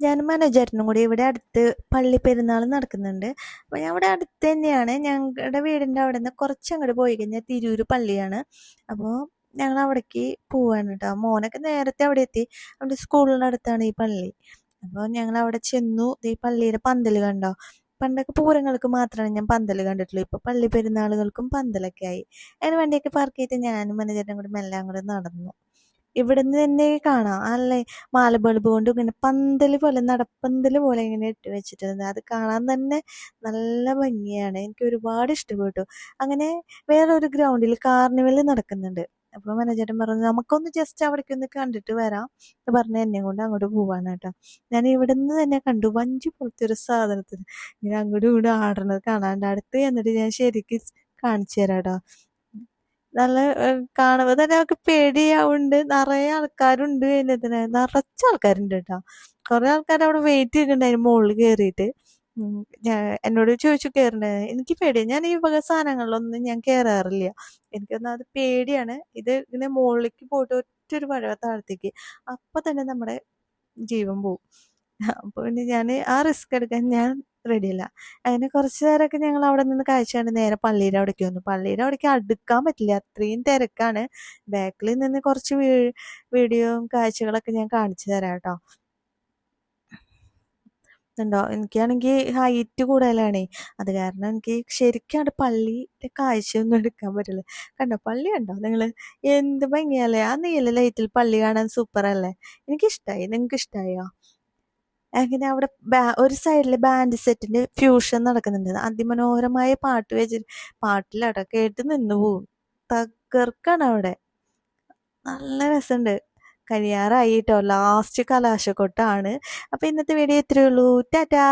ഞാനും മനോജേട്ടനും കൂടി ഇവിടെ അടുത്ത് പള്ളി പെരുന്നാൾ നടക്കുന്നുണ്ട്. അപ്പോൾ ഞാൻ ഇവിടെ അടുത്ത് തന്നെയാണ്, ഞങ്ങളുടെ വീടിൻ്റെ അവിടെ നിന്ന് കുറച്ചങ്ങോട്ട് പോയി കഴിഞ്ഞാൽ തിരൂര് പള്ളിയാണ്. അപ്പോൾ ഞങ്ങൾ അവിടേക്ക് പോവാണ് കേട്ടോ. മോനൊക്കെ നേരത്തെ അവിടെ എത്തി, അവിടെ സ്കൂളിൻ്റെ അടുത്താണ് ഈ പള്ളി. അപ്പോൾ ഞങ്ങൾ അവിടെ ചെന്നു. ഈ പള്ളിയുടെ പന്തൽ കണ്ടോ? പണ്ടൊക്കെ പൂരങ്ങൾക്ക് മാത്രമാണ് ഞാൻ പന്തൽ കണ്ടിട്ടുള്ളൂ. ഇപ്പോൾ പള്ളി പെരുന്നാളുകൾക്കും പന്തലൊക്കെ ആയി. അതിന് വേണ്ടിയൊക്കെ പാർക്ക് ചെയ്തിട്ട് ഞാനും മനോജേട്ടനും കൂടി മെല്ലെ അങ്ങോട്ട് നടന്നു. ഇവിടുന്ന് തന്നെ കാണാം അല്ലേ, മാല ബൾബ് കൊണ്ട് ഇങ്ങനെ പന്തൽ പോലെ, നടപ്പന്തൽ പോലെ ഇങ്ങനെ ഇട്ട് വെച്ചിട്ടുണ്ട്. അത് കാണാൻ തന്നെ നല്ല ഭംഗിയാണ്. എനിക്ക് ഒരുപാട് ഇഷ്ടപ്പെട്ടു. അങ്ങനെ വേറൊരു ഗ്രൗണ്ടിൽ കാർണിവൽ നടക്കുന്നുണ്ട്. അപ്പോൾ മനോജേട്ടൻ പറഞ്ഞു നമുക്കൊന്ന് ജസ്റ്റ് അവിടേക്ക് ഒന്ന് കണ്ടിട്ട് വരാം എന്ന് പറഞ്ഞ് എന്നെ കൊണ്ട് അങ്ങോട്ട് പോവാണ് കേട്ടോ. ഞാൻ ഇവിടുന്ന് തന്നെ കണ്ടു വഞ്ചി പോലത്തെ ഒരു സാധനത്തിന് ഇങ്ങനെ അങ്ങോട്ടും ഇങ്ങോട്ടും ആടണത് കാണാണ്ട്. അടുത്ത് എന്നിട്ട് ഞാൻ ശരിക്കും കാണിച്ചു തരാം കേട്ടോ. നല്ല കാണുമ്പോൾ തന്നെ നമുക്ക് പേടിയാവുന്നുണ്ട്. നിറയെ ആൾക്കാരുണ്ട്. അതിനകത്തിന് നിറച്ച ആൾക്കാരുണ്ട് കേട്ടോ. കുറേ ആൾക്കാർ അവിടെ വെയിറ്റ് ചെയ്തിട്ടുണ്ടായിരുന്നു മുകളിൽ കയറിയിട്ട്. എന്നോട് ചോദിച്ചു കയറണേ. എനിക്ക് പേടിയാണ്, ഞാൻ ഈ വക സാധനങ്ങളിലൊന്നും ഞാൻ കയറാറില്ല. എനിക്കൊന്നത് പേടിയാണ്. ഇത് ഇങ്ങനെ മുകളിലേക്ക് പോയിട്ട് ഒറ്റൊരു വഴവ താഴത്തേക്ക്, അപ്പം തന്നെ നമ്മുടെ ജീവൻ പോവും. അപ്പോൾ പിന്നെ ഞാൻ ആ റിസ്ക് എടുക്കാൻ ഞാൻ റെഡിയല്ല. അങ്ങനെ കുറച്ച് നേരമൊക്കെ ഞങ്ങൾ അവിടെ നിന്ന് കാഴ്ച കണ്ട് നേരെ പള്ളിയുടെ അവിടേക്ക് വന്നു. പള്ളിയുടെ അവിടേക്ക് അടുക്കാൻ പറ്റില്ല, അത്രയും തിരക്കാണ്. ബാക്കിൽ നിന്ന് കുറച്ച് വീഡിയോയും കാഴ്ചകളൊക്കെ ഞാൻ കാണിച്ചു തരാം കേട്ടോ. ഉണ്ടോ, എനിക്കാണെങ്കിൽ ഹൈറ്റ് കൂടുതലാണേ, അത് കാരണം എനിക്ക് ശരിക്കും അവിടെ പള്ളിയുടെ കാഴ്ചയൊന്നും എടുക്കാൻ പറ്റില്ല. കണ്ടോ പള്ളി കണ്ടോ നിങ്ങൾ? എന്ത് ഭംഗിയല്ലേ! ആ നീല ലൈറ്റിൽ പള്ളി കാണാൻ സൂപ്പറല്ലേ? എനിക്കിഷ്ടമായി. നിങ്ങൾക്ക് ഇഷ്ടമായോ? അങ്ങനെ അവിടെ ഒരു സൈഡിൽ ബാൻഡ് സെറ്റിന്റെ ഫ്യൂഷൻ നടക്കുന്നുണ്ട്. അതിമനോഹരമായ പാട്ട് വെച്ചിട്ട് പാട്ടിലട കേട്ട് നിന്ന് പോവും. തകർക്കാണ് അവിടെ. നല്ല രസമുണ്ട്. കഴിയാറായി കേട്ടോ. ലാസ്റ്റ് കലാശക്കൊട്ടാണ്. അപ്പോൾ ഇന്നത്തെ വീഡിയോ ഇത്രയേ ഉള്ളൂ. ടാറ്റാ.